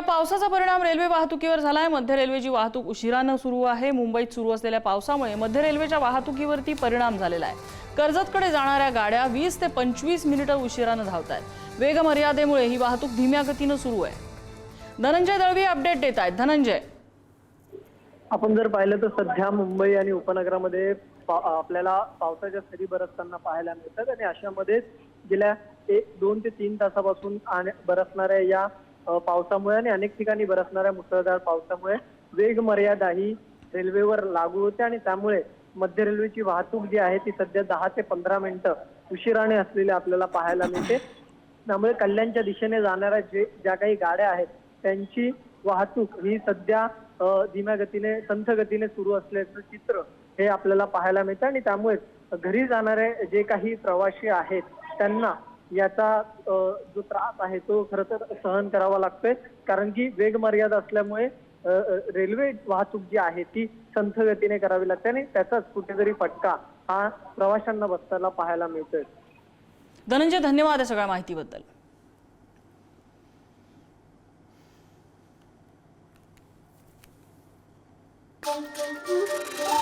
या पावसाचा परिणाम रेल्वे वाहतुकीवर झालाय। मध्य रेल्वेची वाहतूक उशिराने सुरू आहे। मुंबईत सुरू असलेल्या पावसामुळे मध्य रेल्वेच्या वाहतुकीवरती परिणाम झालेला आहे। कर्जतकडे जाणाऱ्या गाड्या 20 ते 25 मिनिटे उशिराने धावतात। वेग मर्यादेमुळे ही वाहतूक धीम्या गतीने सुरू आहे। धनंजय दळवी अपडेट देत आहेत। धनंजय, आपण जर पाहिलं तर सध्या मुंबई आणि उपनगरामध्ये आपल्याला पावसाच्या सरी बरसताना पाहायला मिळतात आणि अशामध्ये गेल्या 2 ते 3 तासापासून बरसणाऱ्या या पावसामुळे आणि अनेक ठिकाणी बरसणाऱ्या मुसळधार पावसामुळे वेग मर्यादा ही रेल्वेवर लागू होते आणि त्यामुळे मध्य रेल्वेची वाहतूक जी आहे ती सध्या 10 ते 15 मिनिटं उशिराने असलेली आपल्याला पाहायला मिळते। त्यामुळे कल्याणच्या दिशेने जाणाऱ्या ज्या काही गाड्या आहेत त्यांची वाहतूक ही सध्या धीम्या गतीने संथ गतीने सुरू असल्याचं चित्र हे आपल्याला पाहायला मिळतं आणि त्यामुळे घरी जाणारे जे काही प्रवासी आहेत त्यांना याचा जो त्रास आहे तो खरं तर सहन करावा लागतोय, कारण की वेग मर्यादा असल्यामुळे रेल्वे वाहतूक जी आहे ती संथ गतीने करावी लागते आणि त्याचाच कुठेतरी फटका हा प्रवाशांना बसताना पाहायला मिळतोय। धनंजय, धन्यवाद या सगळ्या माहितीबद्दल। Thank you.